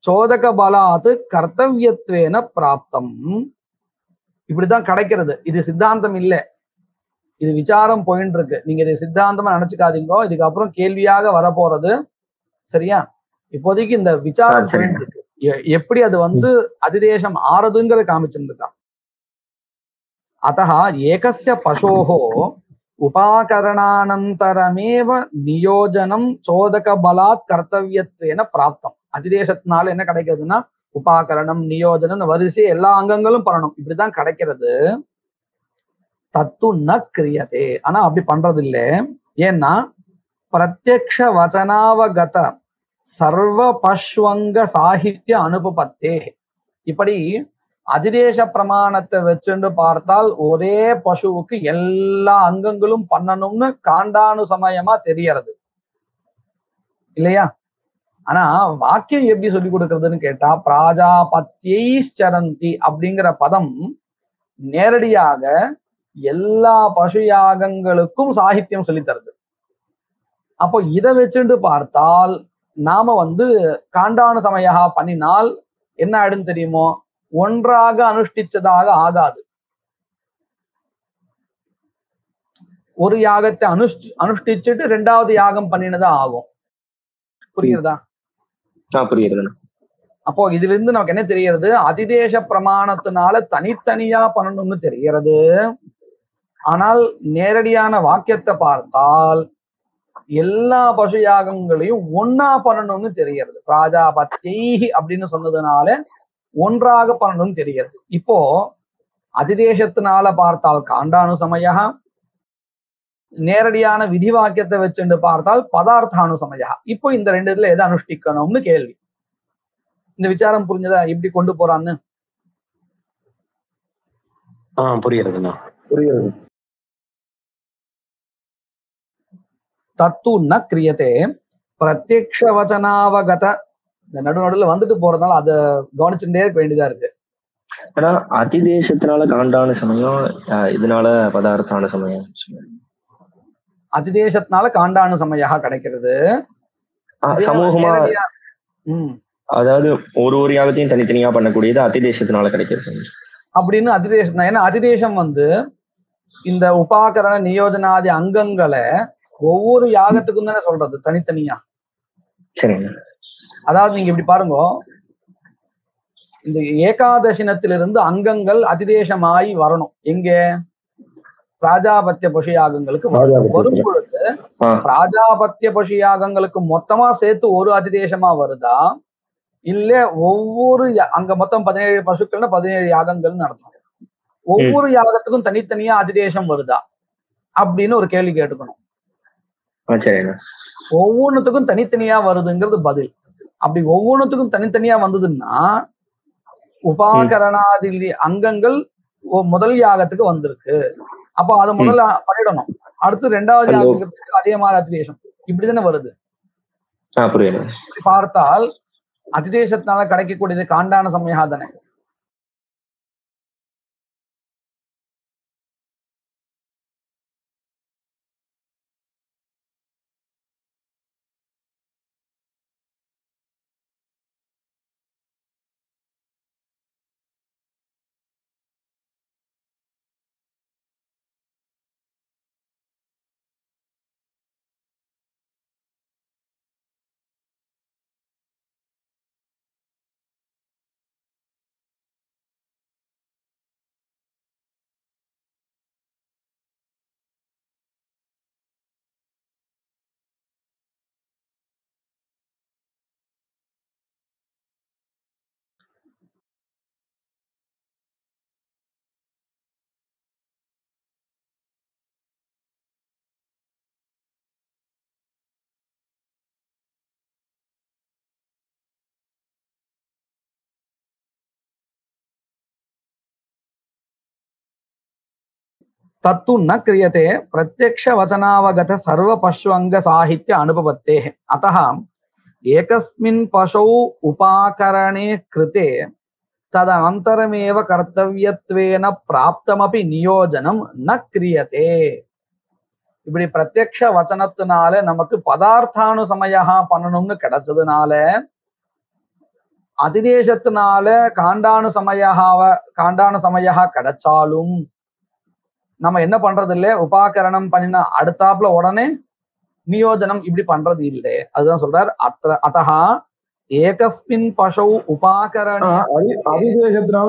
चोदकबलात् कर्तव्यत्वेन प्राप्तम्. இப்படிதான் கிடைக்கிறது. இது சித்தாந்தம் இல்ல, இது விசாரம் போயிட்டு இருக்கு. நீங்க இது சித்தாந்தமா நினைச்சுக்காதீங்க, இதுக்கப்புறம் கேள்வியாக வரப்போறது. சரியா? இப்போதைக்கு இந்த விசாரம் போயிட்டு இருக்கு. எப்படி அது அதிதேசம் ஆறதுங்கிற காமிச்சிருக்கான். अतः एकस्य पशोः उपाकरणानन्तरमेव नियोजनं चोदकबलात् कर्तव्यत्वेन प्राप्तम्. அதிதேசத்தினால என்ன கிடைக்கிறதுன்னா உபாகரணம் நியோஜனம் வரிசை எல்லா அங்கங்களும் பண்ணணும். இப்படிதான் கிடைக்கிறது. தத்து ந கிரியதே, ஆனா அப்படி பண்றது இல்லை. ஏன்னா பிரத்யக்ஷ வச்சனாவகத சர்வ பஷ்வங்க சாகித்ய அனுபபத்தே. இப்படி அதிதேச பிரமாணத்தை வச்சுட்டு பார்த்தால் ஒரே பசுவுக்கு எல்லா அங்கங்களும் பண்ணணும்னு காண்டானுசமயமா தெரியறது இல்லையா? ஆனா வாக்கியம் எப்படி சொல்லி கொடுக்கறதுன்னு கேட்டா, பிராஜாபத்தியை சரந்தி அப்படிங்கிற பதம் நேரடியாக எல்லா பசு யாகங்களுக்கும் சாகித்யம் சொல்லி தருது. அப்போ இதை வச்சுட்டு பார்த்தால் நாம காண்டானுசமயா பண்ணினால் என்ன ஆயிடுன்னு தெரியுமோ, ஒன்றாக அனுஷ்டிச்சதாக ஆகாது. ஒரு யாகத்தை அனுஷ்டிச்சுட்டு ரெண்டாவது யாகம் பண்ணினதா ஆகும். புரியுறதா? புரியுது. அப்போ இதுல இருந்து நமக்கு என்ன தெரியறது, அதிதேச பிரமாணத்தினால தனித்தனியா பண்ணணும்னு தெரியறது. ஆனால் நேரடியான வாக்கியத்தை பார்த்தால் எல்லா பசு யாகங்களையும் ஒன்னா பண்ணணும்னு தெரியறது. பிராஜாபத்தியை அப்படின்னு சொன்னதுனால ஒன்றாக பண்ணணும்னு தெரிகிறது. இப்போ அதிதேசத்தினால பார்த்தால் காண்டானுசமயா, நேரடியான விதி வாக்கியத்தை வச்சுட்டு பார்த்தால் பதார்த்தானுசமயா. இப்போ இந்த ரெண்டு இதுல எதை அனுஷ்டிக்கணும்னு கேள்வி. இந்த விசாரம் புரிஞ்சதா இப்படி கொண்டு போறான்னு? புரியுறதுண்ணா, புரியுது. தத்து ந கிரியதே பிரத்யக்ஷ வச்சனாவகத. இந்த நடுநடுல வந்துட்டு போறதுனால அதை கவனிச்சுட்டே இருக்க வேண்டியதா இருக்கு. ஆனா அதிதேசத்தினால காண்டான சமயம், இதனால பதார்த்தான சமயம். அதிதேசத்தினால காண்டானு சமயா கிடைக்கிறது. சமூகமா, அதாவது ஒரு யாகத்தையும் தனித்தனியா பண்ணக்கூடியது அதிதேசத்தினால கிடைக்கிறது அப்படின்னு அதிதேசம். ஏன்னா அதிதேசம் இந்த உபாகரண நியோஜனாதி அங்கங்களை ஒவ்வொரு யாகத்துக்கும் தானே சொல்றது தனித்தனியா. சரிங்க. அதாவது நீங்க இப்படி பாருங்க, இந்த ஏகாதசினத்திலிருந்து அங்கங்கள் அதிதேசமாயி வரணும். எங்க? பிராஜாபத்திய பசு யாகங்களுக்கு வரும் பொழுது பிராஜாபத்திய பசு யாகங்களுக்கு மொத்தமா சேர்த்து ஒரு அதிதேசமா வருதா, இல்ல ஒவ்வொரு அங்க மொத்தம் 17 பசுக்கள்னா 17 யாகங்கள் நடத்தும், ஒவ்வொரு யாகத்துக்கும் தனித்தனியா அதிதேசம் வருதா அப்படின்னு ஒரு கேள்வி கேட்டுக்கணும். ஒவ்வொன்னுத்துக்கும் தனித்தனியா வருதுங்கிறது பதில். அப்படி ஒவ்வொன்னுத்துக்கும் தனித்தனியா வந்ததுன்னா உபாகரணாதி அங்கங்கள் முதல் யாகத்துக்கு வந்திருக்கு. அப்போ அதை முதல்ல பண்ணிடணும். அடுத்து ரெண்டாவது யாகத்துக்கு அதே மாதிரி அதிதேசம். இப்படிதானே வருது. பார்த்தால் அதிதேசத்தினால கிடைக்கக்கூடியது காண்டான சமயா தானே. तत्तु न क्रियते प्रत्यक्ष वचनावगत सर्व पश्वंग साहित्य अनुभवते। अतः एकस्मिन् पशौ उपाकरणे कृते ததனந்தரமேவ கர்த்தவியத்வேன பிராப்தமபி நியோஜனம் ந கிரியதே. இப்படி பிரத்யக்ஷ வச்சனத்தினால நமக்கு பதார்த்தானுசமயா பண்ணணும்னு கிடைச்சதுனால அதிதேசத்தினால காண்டானுசமயா கிடைச்சாலும் நம்ம என்ன பண்றது இல்லை, உபாகரணம் பண்ணின அடுத்தாப்புல உடனே நியோஜனம் இப்படி பண்றது இல்லை. அதுதான் சொல்றார். அத்தஹா ஏகஸ்மின் பசௌ உபாகரண அதிதேசத்தினால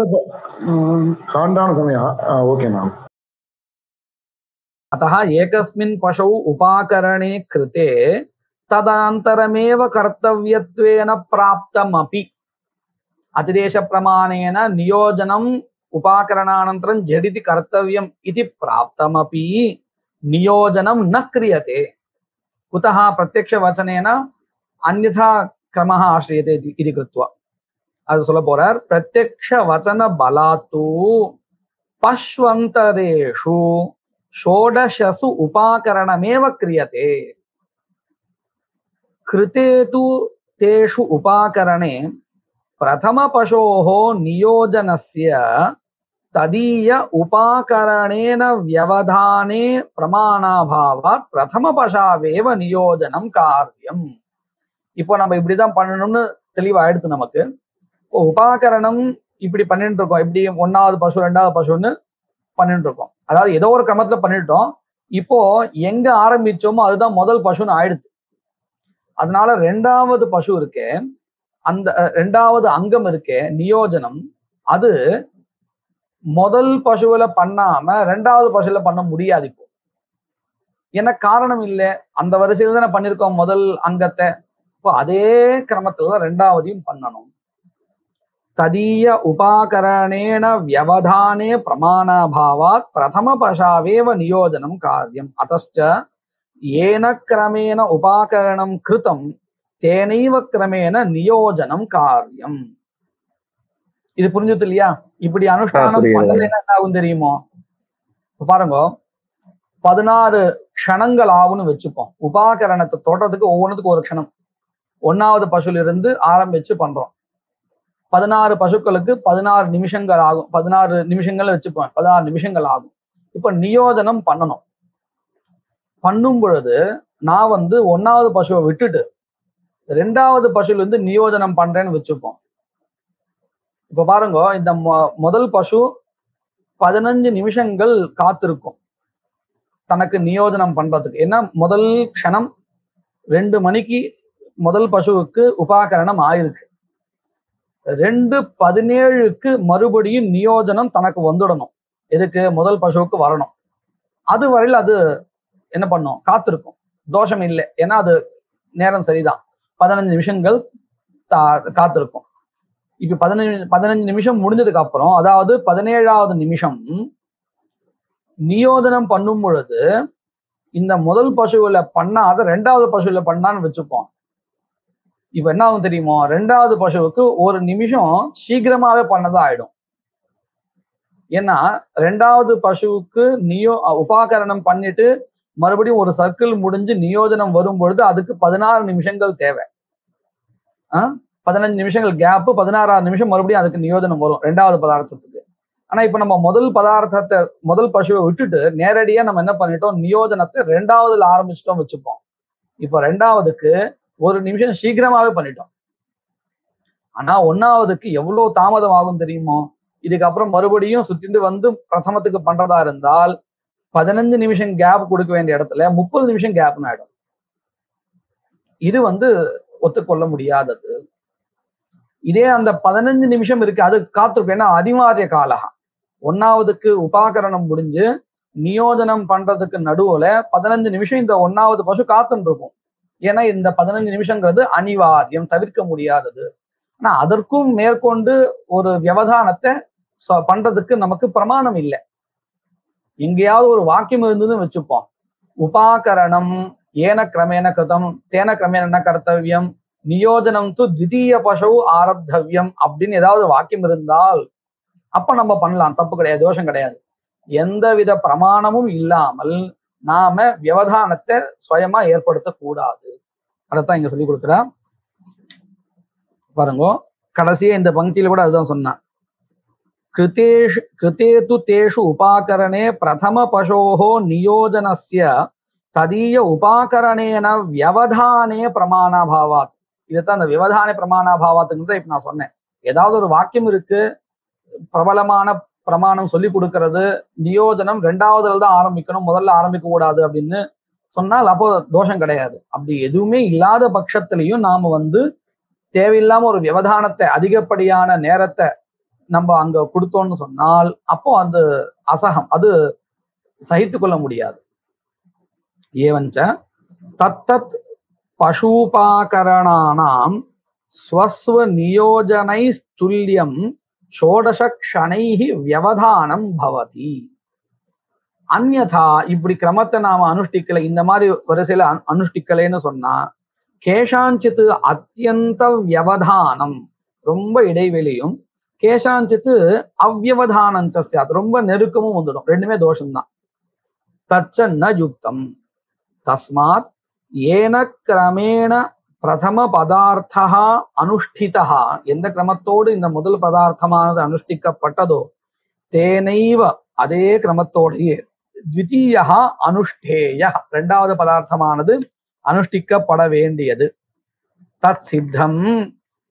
காண்டான சமயம். Okay ma'am. अतः एकस्मिन् पशौ उपाकरणे कृते तदनन्तरमेव कर्तव्यत्वेन प्राप्तमपि अतिदेशप्रमाणेन नियोजनम् उपाकरणानन्तरं झटिति कर्तव्यम् इति प्राप्तमपि नियोजनं न क्रियते. कुतः? प्रत्यक्षवचनेन अन्यथा क्रमः आश्रियते इति कृत्वा. அது சொல்ல போறார். प्रत्यक्षवचन बलात्तु पश्वन्तरेषु षोडशसु उपाकरणमेव क्रियते. कृते तु तेषु उपाकरणे प्रथमपशोः नियोजनस्य तदीय उपाकरणेन व्यवधाने प्रमाणाभावात् प्रथमपशावेव नियोजनं कार्यम्. இப்போ நம்ம இப்படிதான் பண்ணணும்னு தெளிவாயிடுது நமக்கு. உபாகரணம் இப்படி பண்ணிட்டு இருக்கோம். இப்படி 1வது பசு 2வது பசுன்னு பண்ணிட்டு இருக்கோம். அதாவது ஏதோ ஒரு கிரமத்துல பண்ணிட்டோம். இப்போ எங்க ஆரம்பிச்சோமோ அதுதான் முதல் பசுன்னு ஆயிடுச்சு. அதனால 2வது பசு இருக்கே, அந்த 2வது அங்கம் இருக்கே நியோஜனம், அது முதல் பசுவில பண்ணாம 2வது பசுல பண்ண முடியாது. இப்போ என்ன காரணம் இல்லை, அந்த வரிசையில் தானே பண்ணிருக்கோம் முதல் அங்கத்தை. இப்போ அதே கிரமத்துல 2வதையும் பண்ணணும். तदीय उपाकरणेन व्यवधाने प्रमाणाभावात् प्रथमपशावेव नियोजनं कार्यम्. अतश्च येन क्रमेण उपाकरणं कृतं तेनैव क्रमेण नियोजनं कार्यम्. இது புரிஞ்சுது இல்லையா? இப்படி அனுஷ்டானம் பண்ணலைன்னா என்ன ஆகும் தெரியுமோ? பாருங்க, 16 க்ஷணங்கள் ஆகும்னு வச்சுப்போம். உபாகரணத்தை தோட்டத்துக்கு ஒவ்வொன்றுத்துக்கு ஒரு க்ஷணம். 1வது பசுல இருந்து ஆரம்பிச்சு பண்றோம். 16 பசுக்களுக்கு 16 நிமிஷங்கள் ஆகும். 16 நிமிஷங்கள் வச்சுப்போம். 16 நிமிஷங்கள் ஆகும். இப்ப நியோஜனம் பண்ணணும். பண்ணும் பொழுது நான் 1வது பசுவை விட்டுட்டு 2வது பசுல இருந்து நியோஜனம் பண்றேன்னு வச்சுப்போம். இப்ப பாருங்க, இந்த முதல் பசு 15 நிமிஷங்கள் காத்திருக்கும் தனக்கு நியோஜனம் பண்றதுக்கு. ஏன்னா முதல் க்ஷணம் 2 மணிக்கு முதல் பசுவுக்கு உபாகரணம் ஆயிருக்கு. 2:17க்கு மறுபடியும் நியோஜனம் தனக்கு வந்துடணும். எதுக்கு? முதல் பசுவுக்கு வரணும். அது வரையில் அது என்ன பண்ணும்? காத்திருக்கும். தோஷம் இல்லை, ஏன்னா அது நேரம் சரிதான். 15 நிமிஷங்கள் காத்திருக்கும். இப்ப 15 நிமிஷம் முடிஞ்சதுக்கு அப்புறம், அதாவது 17வது நிமிஷம் நியோஜனம் பண்ணும் பொழுது இந்த முதல் பசுவில பண்ணாத 2வது பசுவில பண்ணான்னு வச்சுப்போம். இப்ப என்ன ஆகும் தெரியுமோ? 2வது பசுவுக்கு 1 நிமிஷம் சீக்கிரமாவே பண்ணதான் ஆயிடும். ஏன்னா 2வது பசுவுக்கு உபாகரணம் பண்ணிட்டு மறுபடியும் ஒரு சர்க்கிள் முடிஞ்சு நியோஜனம் வரும் பொழுது அதுக்கு 16 நிமிஷங்கள் தேவை. 15 நிமிஷங்கள் கேப், 16வது நிமிஷம் மறுபடியும் அதுக்கு நியோஜனம் வரும் 2வது பதார்த்தத்துக்கு. ஆனா இப்ப நம்ம முதல் பசுவை விட்டுட்டு நேரடியா நம்ம என்ன பண்ணிட்டோம்? நியோஜனத்தை 2வதுல ஆரம்பிச்சிட்டோம் வச்சுப்போம். இப்ப 2வதுக்கு 1 நிமிஷம் சீக்கிரமாவே பண்ணிட்டோம். ஆனா 1வதுக்கு எவ்வளவு தாமதம் ஆகும் தெரியுமோ? இதுக்கப்புறம் மறுபடியும் சுத்திட்டு பிரதமத்துக்கு பண்றதா இருந்தால் 15 நிமிஷம் கேப் கொடுக்க வேண்டிய இடத்துல 30 நிமிஷம் கேப்னு ஆயிடும். இது ஒத்துக்கொள்ள முடியாதது. இதே அந்த 15 நிமிஷம் இருக்கு, அது காத்திருக்கும். ஏன்னா அதிமாரிய காலகா 1வதுக்கு உபாகரணம் முடிஞ்சு நியோஜனம் பண்றதுக்கு நடுவுல 15 நிமிஷம் இந்த 1வது பசு காத்துன்னு இருக்கும். ஏன்னா இந்த 15 நிமிஷங்கிறது அனிவாரியம், தவிர்க்க முடியாதது. ஆனா அதற்கும் மேற்கொண்டு ஒரு வியவதானத்தை பண்றதுக்கு நமக்கு பிரமாணம் இல்லை. எங்கேயாவது ஒரு வாக்கியம் இருந்ததுன்னு வச்சுப்போம். உபாகரணம் ஏன கிரமேண கிருதம் தேன கிரமேண கர்த்தவியம் நியோஜனம் து த்விதீய பசவு ஆரப்தவ்யம் அப்படின்னு ஏதாவது வாக்கியம் இருந்தால் அப்ப நம்ம பண்ணலாம், தப்பு கிடையாது, தோஷம் கிடையாது. எந்தவித பிரமாணமும் இல்லாமல் நாம வியவதானத்தை சுயமா ஏற்படுத்தக்கூடாது. அதைத்தான் இங்க சொல்லி கொடுக்குறேன் பாருங்க. கடைசியா இந்த பங்கியில கூட அதுதான் சொன்னான். कृते तु तेषु उपाकरणे प्रथमपशोः नियोजनस्य तदीय उपाकरणेन व्यवधाने प्रमाणाभावात्. இதுதான் அந்த விவதான பிரமாணாபாவத்துக்கு இப்ப நான் சொன்னேன். ஏதாவது ஒரு வாக்கியம் இருக்கு, பிரபலமான பிரமாணம் சொல்லி கொடுக்கறது, நியோஜனம் ரெண்டாவதுல தான் ஆரம்பிக்கணும், முதல்ல ஆரம்பிக்க கூடாது அப்படின்னு சொன்னால் அப்போ தோஷம் கிடையாது. அப்படி எதுவுமே இல்லாத பட்சத்திலையும் நாம தேவையில்லாம ஒரு விவதானத்தை, அதிகப்படியான நேரத்தை நம்ம அங்க கொடுத்தோம்னு சொன்னால் அப்போ அந்த அசகம், அது சகித்து கொள்ள முடியாது. ஏவஞ்ச தத்தத் பசூபாகரணானாம் ஸ்வஸ்வ நியோஜனை துல்லியம் ஷோடச க்ஷணைஹி வியவதானம் பவதி. அந்யதா இப்படி கிரமத்தை நாம அனுஷ்டிக்கல, இந்த மாதிரி வரிசையில அனுஷ்டிக்கலைன்னு சொன்னா கேஷாஞ்சித்து அத்தியந்த வியவதானம் ரொம்ப இடைவெளியும், கேஷாஞ்சித்து அவ்யவதானம் சாத் ரொம்ப நெருக்கமும் வந்துடும். ரெண்டுமே தோஷம்தான். தச்ச ந யுக்தம் தஸ்மாத் ஏன கிரமேண பிரதம பதார்த்தா அனுஷ்டிதா, எந்த கிரமத்தோடு இந்த முதல் பதார்த்தமானது அனுஷ்டிக்கப்பட்டதோ தேனைவ அதே கிரமத்தோடையே த்விதீய அனுஷ்டேய இரண்டாவது பதார்த்தமானது அனுஷ்டிக்கப்பட வேண்டியது. தத் சித்தம்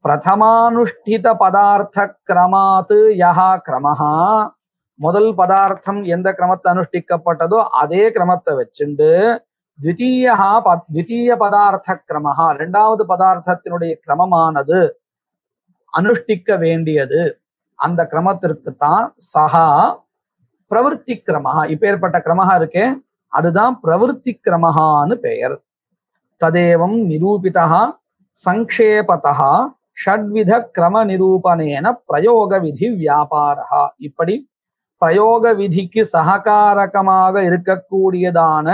பிரதமானுஷ்டித பதார்த்த கிரமாத் யஹா கிரமஹா, முதல் பதார்த்தம் எந்த கிரமத்தை அனுஷ்டிக்கப்பட்டதோ அதே கிரமத்தை வச்சுண்டு த்விதீய பதார்த்த கிரமஹா இரண்டாவது பதார்த்தத்தினுடைய கிரமமானது அனுஷ்டிக்க வேண்டியது. அந்த கிரமத்திற்கு தான் சஹா பிரவருத்தி கிரமஹா, இப்பேற்பட்ட கிரமஹா இருக்கே அதுதான் பிரவருத்தி கிரமஹான்னு பெயர். ததேவம் நிரூபிதா சங்கேபதா ஷட்வித கிரம நிரூபணேன பிரயோக விதி வியாபாரா. இப்படி பிரயோக விதிக்கு சககாரகமாக இருக்கக்கூடியதான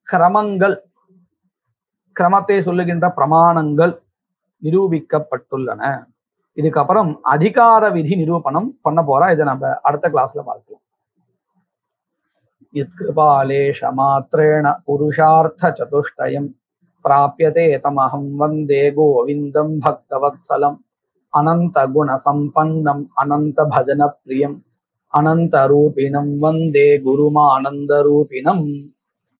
கிரமங்கள், கிரமத்தை சொல்லுகின்ற பிரமாணங்கள் நிரூபிக்கப்பட்டுள்ளன. இதுக்கப்புறம் அதிகார விதி நிரூபணம் பண்ண போறா. இதை நம்ம அடுத்த கிளாஸ்ல பார்க்கலாம். யத்கிருபாலேஷ மாத்ரேண புருஷார்த்த சதுஷ்டயம் பிராப்யதே தமஹம் வந்தே கோவிந்தம் பக்தவத்சலம் அனந்த குண சம்பன்னம் அனந்த பஜன பிரியம் அனந்த ரூபிணம் வந்தே குருமானந்த ரூபிணம்.